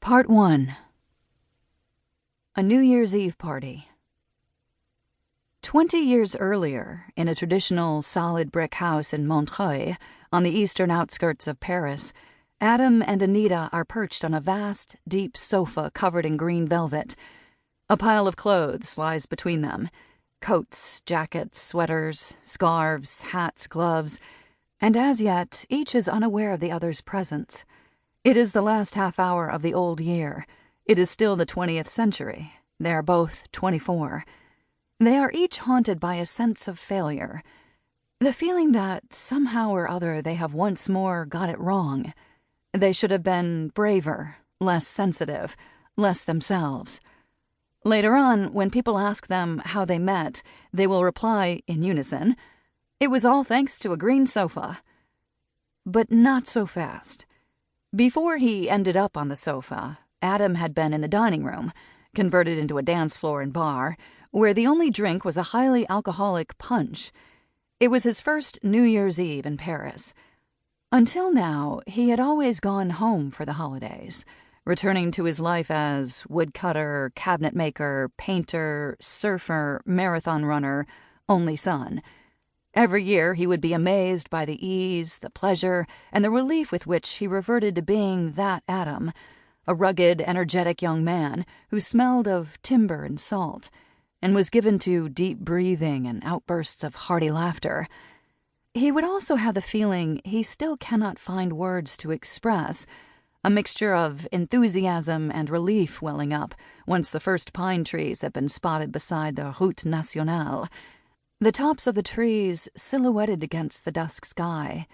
Part 1. A New Year's Eve Party. 20 years earlier, in a traditional solid brick house in Montreuil, on the eastern outskirts of Paris, Adam and Anita are perched on a vast, deep sofa covered in green velvet. A pile of clothes lies between them. Coats, jackets, sweaters, scarves, hats, gloves, and as yet each is unaware of the other's presence. It is the last half hour of the old year. It is still the 20th century. They are both 24. They are each haunted by a sense of failure. The feeling that somehow or other they have once more got it wrong. They should have been braver, less sensitive, less themselves. Later on, when people ask them how they met, they will reply in unison, "It was all thanks to a green sofa." But not so fast. Before he ended up on the sofa, Adam had been in the dining room, converted into a dance floor and bar, where the only drink was a highly alcoholic punch. It was his first New Year's Eve in Paris. Until now, he had always gone home for the holidays, returning to his life as woodcutter, cabinet maker, painter, surfer, marathon runner, only son. Every year he would be amazed by the ease, the pleasure, and the relief with which he reverted to being that Adam, a rugged, energetic young man who smelled of timber and salt, and was given to deep breathing and outbursts of hearty laughter. He would also have the feeling he still cannot find words to express, a mixture of enthusiasm and relief welling up once the first pine trees have been spotted beside the Route Nationale. The tops of the trees silhouetted against the dusk sky,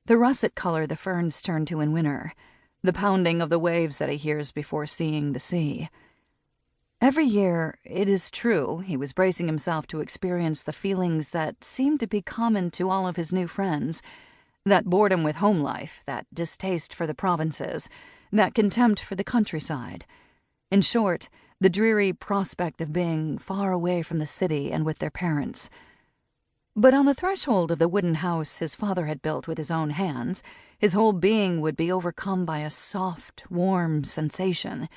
the russet color the ferns turn to in winter, the pounding of the waves that he hears before seeing the sea. Every year, it is true, he was bracing himself to experience the feelings that seemed to be common to all of his new friends, that boredom with home life, that distaste for the provinces, that contempt for the countryside. In short, the dreary prospect of being far away from the city and with their parents. But on the threshold of the wooden house his father had built with his own hands, his whole being would be overcome by a soft, warm sensation,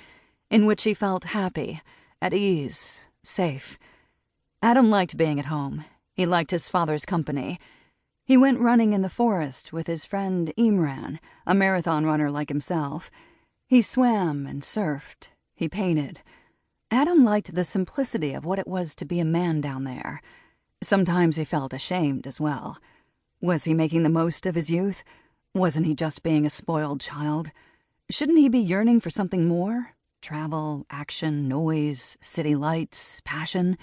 in which he felt happy, at ease, safe. Adam liked being at home. He liked his father's company. He went running in the forest with his friend Imran, a marathon runner like himself. He swam and surfed. He painted. Adam liked the simplicity of what it was to be a man down there. Sometimes he felt ashamed as well. Was he making the most of his youth? Wasn't he just being a spoiled child? Shouldn't he be yearning for something more? Travel, action, noise, city lights, passion?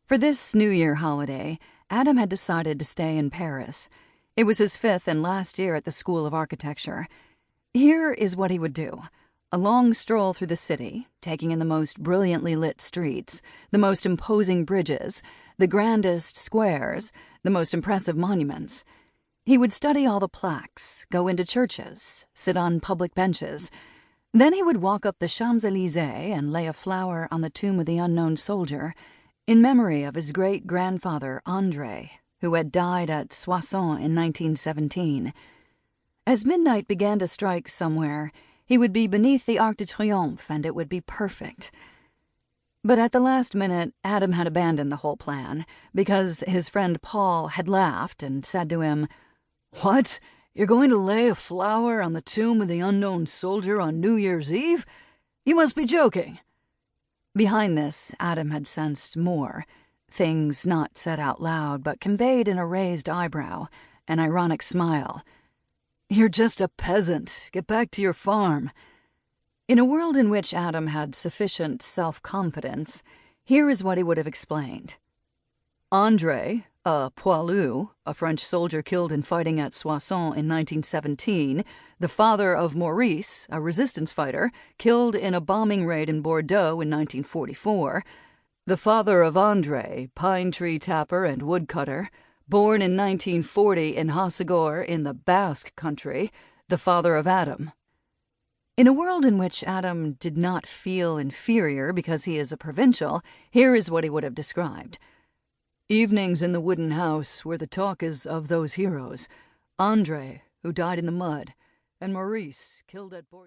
For this New Year holiday, Adam had decided to stay in Paris. It was his 5th and last year at the School of Architecture. Here is what he would do. A long stroll through the city, taking in the most brilliantly lit streets, the most imposing bridges, the grandest squares, the most impressive monuments. He would study all the plaques, go into churches, sit on public benches. Then he would walk up the Champs-Élysées and lay a flower on the tomb of the unknown soldier, in memory of his great-grandfather André, who had died at Soissons in 1917. As midnight began to strike somewhere, he would be beneath the Arc de Triomphe, and it would be perfect. But at the last minute, Adam had abandoned the whole plan, because his friend Paul had laughed and said to him, "What? You're going to lay a flower on the tomb of the unknown soldier on New Year's Eve? You must be joking." Behind this, Adam had sensed more, things not said out loud, but conveyed in a raised eyebrow, an ironic smile. "You're just a peasant. Get back to your farm." In a world in which Adam had sufficient self-confidence, here is what he would have explained. André, a poilu, a French soldier killed in fighting at Soissons in 1917, the father of Maurice, a resistance fighter, killed in a bombing raid in Bordeaux in 1944, the father of André, pine tree tapper and woodcutter, born in 1940 in Hossegor in the Basque country, the father of Adam. In a world in which Adam did not feel inferior because he is a provincial, here is what he would have described. Evenings in the wooden house where the talk is of those heroes, André, who died in the mud, and Maurice, killed at Bordeaux.